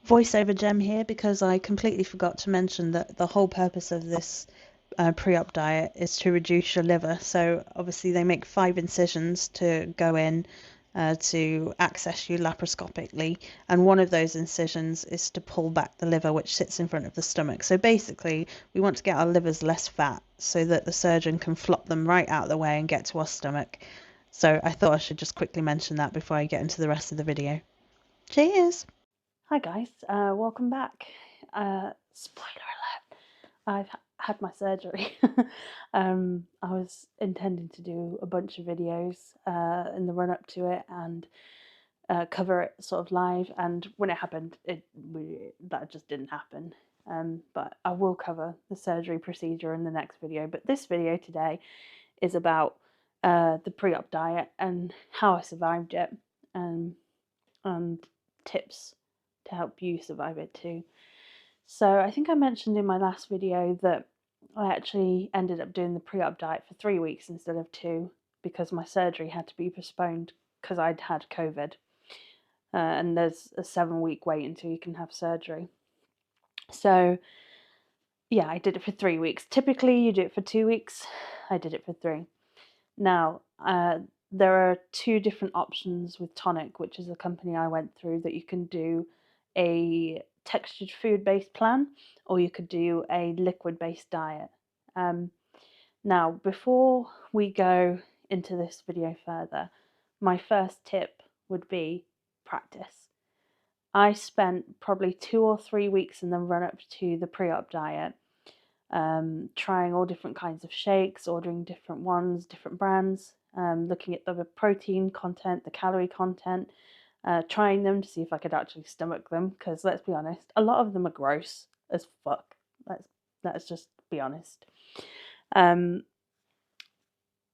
Voiceover Gem here because I completely forgot to mention that the whole purpose of this pre-op diet is to reduce your liver. So obviously they make 5 incisions to go in to access you laparoscopically, and one of those incisions is to pull back the liver, which sits in front of the stomach. So basically we want to get our livers less fat so that the surgeon can flop them right out of the way and get to our stomach. So I thought I should just quickly mention that before I get into the rest of the video. Cheers! Hi guys, welcome back. Spoiler alert, had my surgery. I was intending to do a bunch of videos in the run up to it and cover it sort of live, and when it happened, that just didn't happen. But I will cover the surgery procedure in the next video. But this video today is about the pre-op diet and how I survived it, and tips to help you survive it too. So I think I mentioned in my last video that I actually ended up doing the pre-op diet for 3 weeks instead of 2 because my surgery had to be postponed because I'd had COVID. And there's a 7-week wait until you can have surgery. So yeah, I did it for 3 weeks. Typically you do it for 2 weeks. I did it for 3. Now, there are 2 different options with Tonic, which is a company I went through, that you can do a textured food-based plan, or you could do a liquid-based diet. Now, before we go into this video further, my first tip would be practice. I spent probably 2 or 3 weeks in the run-up to the pre-op diet, trying all different kinds of shakes, ordering different ones, different brands, looking at the protein content, the calorie content, trying them to see if I could actually stomach them, because let's be honest, a lot of them are gross as fuck. Let's just be honest.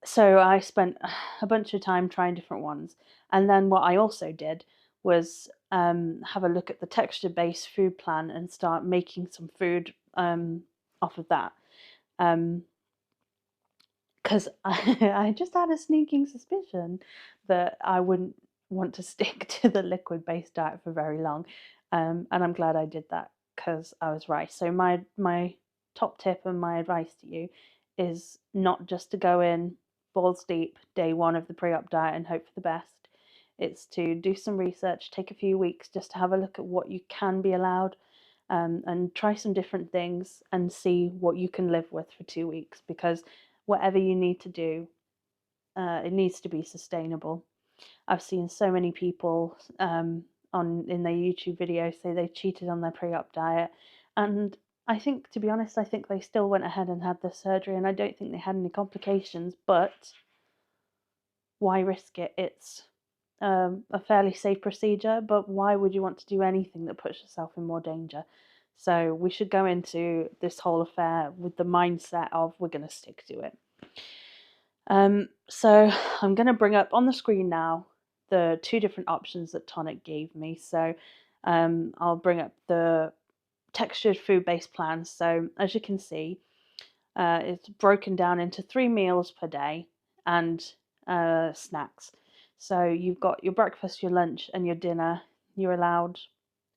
So I spent a bunch of time trying different ones, and then what I also did was have a look at the texture-based food plan and start making some food off of that. Because I just had a sneaking suspicion that I wouldn't want to stick to the liquid-based diet for very long, and I'm glad I did that because I was right. So my top tip and my advice to you is not just to go in balls deep day 1 of the pre-op diet and hope for the best. It's to do some research, take a few weeks just to have a look at what you can be allowed, and try some different things and see what you can live with for 2 weeks, because whatever you need to do, it needs to be sustainable. I've seen so many people in their YouTube videos say they cheated on their pre-op diet, and I think, to be honest, I think they still went ahead and had the surgery, and I don't think they had any complications. But why risk it? It's a fairly safe procedure, but why would you want to do anything that puts yourself in more danger? So we should go into this whole affair with the mindset of we're going to stick to it. So I'm going to bring up on the screen now the 2 different options that Tonic gave me. So I'll bring up the textured food-based plan. So as you can see, it's broken down into 3 meals per day and snacks. So you've got your breakfast, your lunch, and your dinner. You're allowed,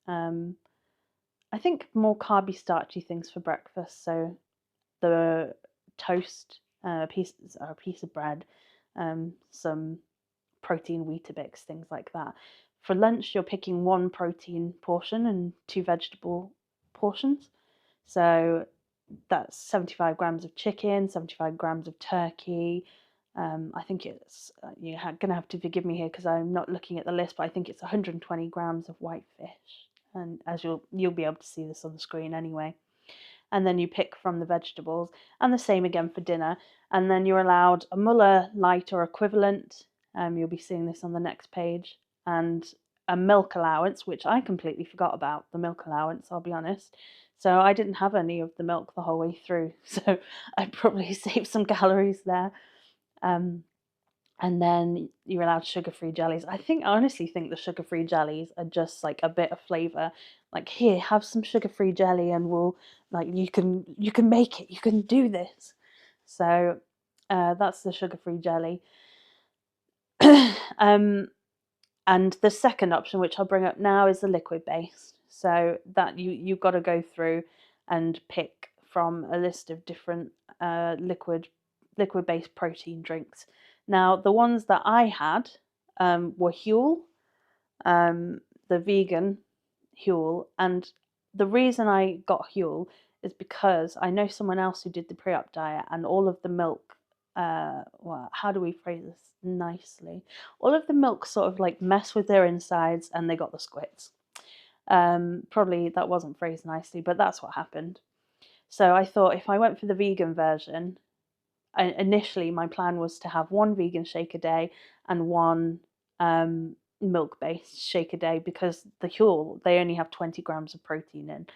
I think, more carby, starchy things for breakfast. So the toast, a piece of bread, some protein Weetabix, things like that. For lunch, you're picking 1 protein portion and 2 vegetable portions. So that's 75 grams of chicken, 75 grams of turkey. I think it's, you're going to have to forgive me here because I'm not looking at the list, but I think it's 120 grams of white fish. And as you'll be able to see this on the screen anyway. And then you pick from the vegetables, and the same again for dinner. And then you're allowed a Muller light or equivalent. You'll be seeing this on the next page, and a milk allowance, which I completely forgot about the milk allowance, I'll be honest. So I didn't have any of the milk the whole way through, so I probably saved some calories there. And then you're allowed sugar-free jellies. I honestly think the sugar-free jellies are just like a bit of flavour. Like, here, have some sugar-free jelly, and we'll, like, you can make it. You can do this. So that's the sugar-free jelly. And the second option, which I'll bring up now, is the liquid-based. So that you've got to go through and pick from a list of different liquid-based protein drinks. Now, the ones that I had were Huel, the vegan Huel, and the reason I got Huel is because I know someone else who did the pre-op diet, and all of the milk, well, how do we phrase this nicely? All of the milk sort of like mess with their insides and they got the squits. Probably that wasn't phrased nicely, but that's what happened. So I thought if I went for the vegan version, initially my plan was to have one vegan shake a day and one milk-based shake a day, because the Huel, they only have 20 grams of protein in.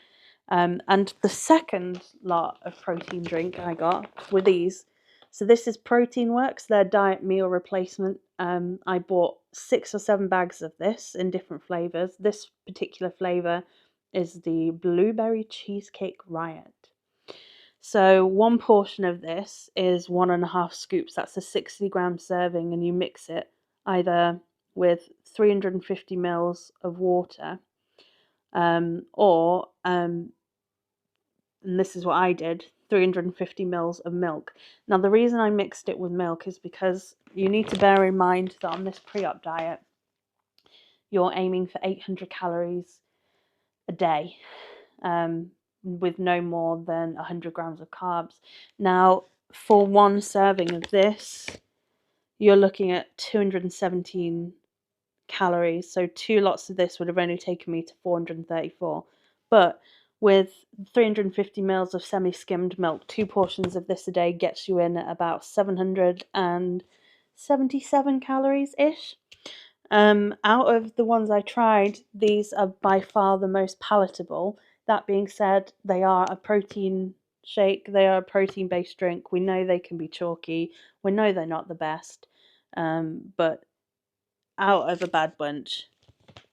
And the second lot of protein drink I got were these. So this is Protein Works, their diet meal replacement. I bought 6 or 7 bags of this in different flavors. This particular flavor is the Blueberry Cheesecake Riot. So one portion of this is 1.5 scoops. That's a 60-gram serving, and you mix it either with 350 mils of water, or and this is what I did, 350 mils of milk. Now, the reason I mixed it with milk is because you need to bear in mind that on this pre-op diet, you're aiming for 800 calories a day, with no more than 100 grams of carbs. Now, for one serving of this, you're looking at 217 calories. So 2 lots of this would have only taken me to 434. But with 350 mils of semi-skimmed milk, 2 portions of this a day gets you in at about 777 calories-ish. Out of the ones I tried, these are by far the most palatable. That being said, they are a protein shake, they are a protein-based drink. We know they can be chalky, we know they're not the best, but out of a bad bunch,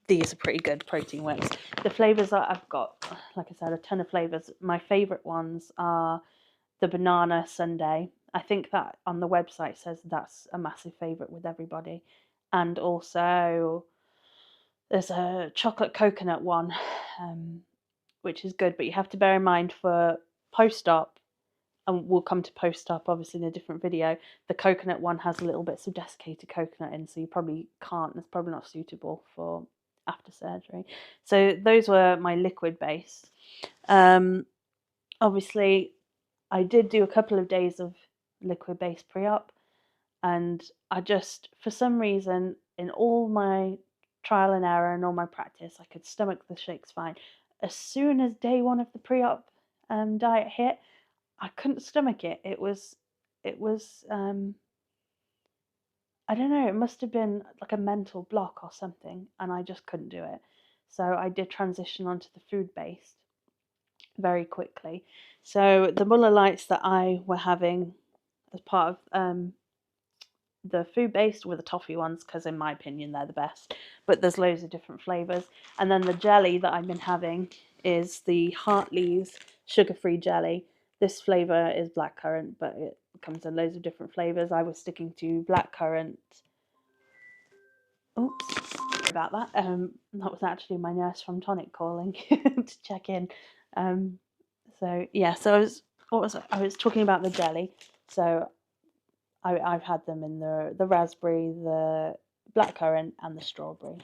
these are pretty good Protein Whips. The flavours that I've got, like I said, a ton of flavours. My favourite ones are the banana sundae. I think that on the website says that's a massive favourite with everybody. And also there's a chocolate coconut one, which is good, but you have to bear in mind for post-op, and we'll come to post-op obviously in a different video, the coconut one has little bits of desiccated coconut in, so you probably can't, it's probably not suitable for after surgery. So those were my liquid base. Obviously I did do a couple of days of liquid base pre-op, and I just, for some reason, in all my trial and error and all my practice, I could stomach the shakes fine. As soon as day one of the pre-op diet hit, I couldn't stomach it. It was I don't know, it must have been like a mental block or something, and I just couldn't do it. So I did transition onto the food-based very quickly. So the Muller Lights that I were having as part of the food-based were the toffee ones, because in my opinion they're the best, but there's loads of different flavors. And then the jelly that I've been having is the Hartley's sugar-free jelly. This flavor is blackcurrant, but it comes in loads of different flavors. I was sticking to blackcurrant. Oops, sorry about that. That was actually my nurse from Tonic calling to check in. So yeah, so I was talking about the jelly. So I've had them in the raspberry, the blackcurrant, and the strawberry.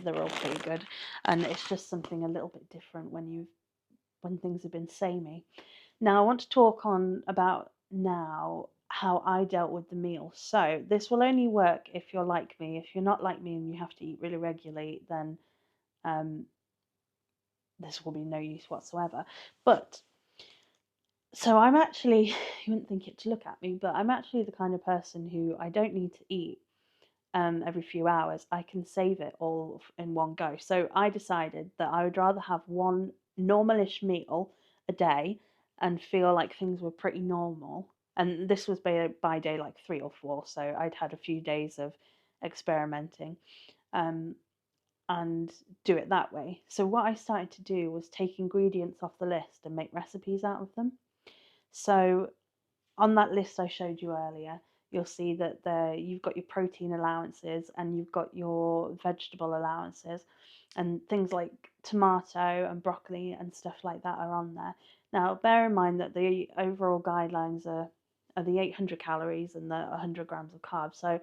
They're all pretty good, and it's just something a little bit different when things have been samey. Now I want to talk on about now how I dealt with the meal. So this will only work if you're like me. If you're not like me and you have to eat really regularly, then this will be no use whatsoever. But so I'm actually, you wouldn't think it to look at me, but I'm actually the kind of person who I don't need to eat every few hours. I can save it all in one go. So I decided that I would rather have one normalish meal a day and feel like things were pretty normal. And this was by day like 3 or 4, so I'd had a few days of experimenting, and do it that way. So what I started to do was take ingredients off the list and make recipes out of them. So on that list I showed you earlier, you'll see that you've got your protein allowances and you've got your vegetable allowances, and things like tomato and broccoli and stuff like that are on there. Now, bear in mind that the overall guidelines are the 800 calories and the 100 grams of carbs. So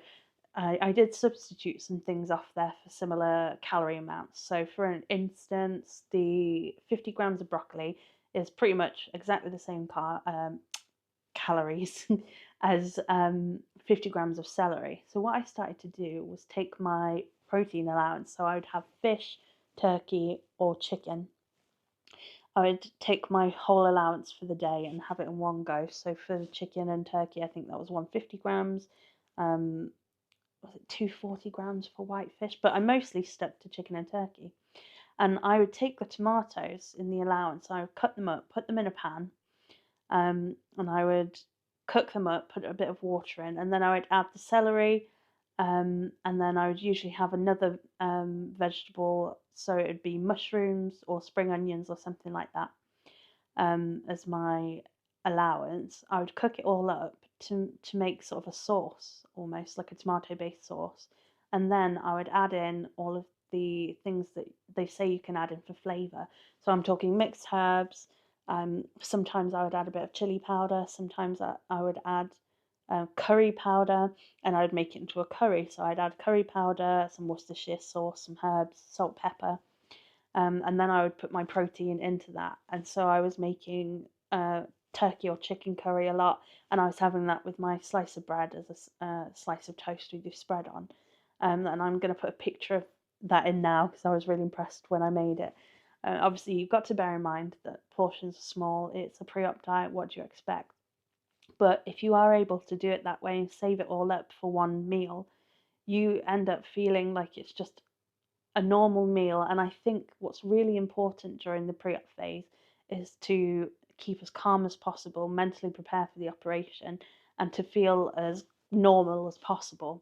I did substitute some things off there for similar calorie amounts. So, for an instance, the 50 grams of broccoli is pretty much exactly the same calories as 50 grams of celery. So, what I started to do was take my protein allowance. So, I would have fish, turkey, or chicken. I would take my whole allowance for the day and have it in one go. So, for the chicken and turkey, I think that was 150 grams. Um, was it 240 grams for white fish? But I mostly stuck to chicken and turkey. And I would take the tomatoes in the allowance, I would cut them up, put them in a pan, and I would cook them up, put a bit of water in, and then I would add the celery, and then I would usually have another vegetable, so it would be mushrooms or spring onions or something like that, as my allowance. I would cook it all up to make sort of a sauce, almost like a tomato based sauce, and then I would add in all of the things that they say you can add in for flavour. So I'm talking mixed herbs. Sometimes I would add a bit of chili powder. Sometimes I would add curry powder, and I would make it into a curry. So I'd add curry powder, some Worcestershire sauce, some herbs, salt, pepper, and then I would put my protein into that. And so I was making turkey or chicken curry a lot, and I was having that with my slice of bread as a slice of toast with your spread on. And I'm going to put a picture of that in now because I was really impressed when I made it. Obviously, you've got to bear in mind that portions are small. It's a pre-op diet. What do you expect? But if you are able to do it that way and save it all up for one meal, you end up feeling like it's just a normal meal. And I think what's really important during the pre-op phase is to keep as calm as possible, mentally prepare for the operation, and to feel as normal as possible.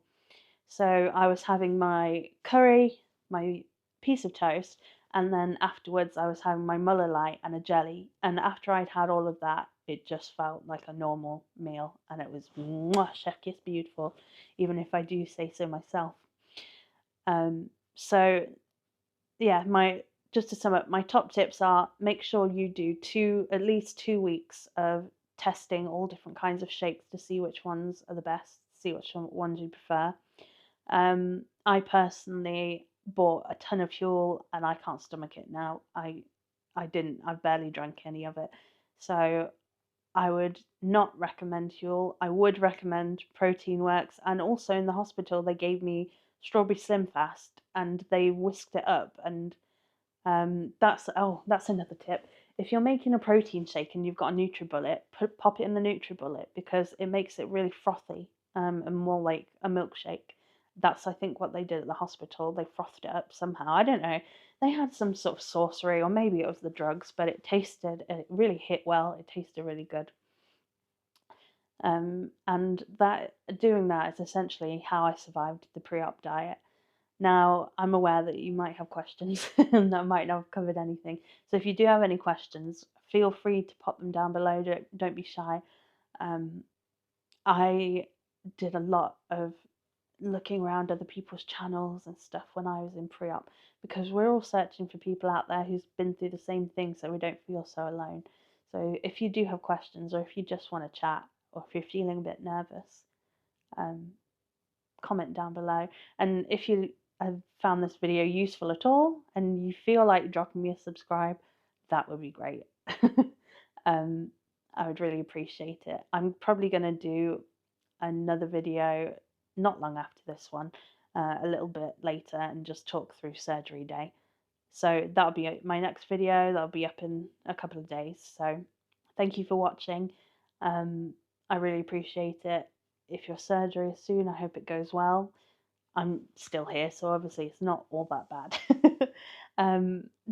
So I was having my curry, my piece of toast, and then afterwards I was having my Muller light and a jelly. And after I'd had all of that, it just felt like a normal meal, and it was mwah, chef kiss beautiful, even if I do say so myself. So yeah, my just to sum up, my top tips are: make sure you do at least 2 weeks of testing all different kinds of shakes to see which ones are the best, see which ones you prefer. I personally bought a ton of Huel and I can't stomach it now. I barely drank any of it. So I would not recommend Huel. I would recommend Protein Works, and also in the hospital they gave me strawberry slim fast and they whisked it up, and that's another tip. If you're making a protein shake and you've got a NutriBullet, pop it in the NutriBullet because it makes it really frothy, and more like a milkshake. That's, I think, what they did at the hospital. They frothed it up somehow. I don't know. They had some sort of sorcery, or maybe it was the drugs, but it really hit well. It tasted really good. And that doing that is essentially how I survived the pre-op diet. Now, I'm aware that you might have questions and that might not have covered anything. So if you do have any questions, feel free to pop them down below. Don't be shy. Um, I did a lot of looking around other people's channels and stuff when I was in pre-op, because we're all searching for people out there who's been through the same thing, so we don't feel so alone. So if you do have questions, or if you just want to chat, or if you're feeling a bit nervous, comment down below. And if you have found this video useful at all and you feel like dropping me a subscribe, that would be great. I would really appreciate it. I'm probably going to do another video not long after this one, a little bit later, and just talk through surgery day. So that'll be my next video. That'll be up in a couple of days. So thank you for watching. I really appreciate it. If your surgery is soon, I hope it goes well. I'm still here, so obviously it's not all that bad.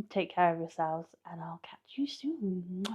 Take care of yourselves, and I'll catch you soon.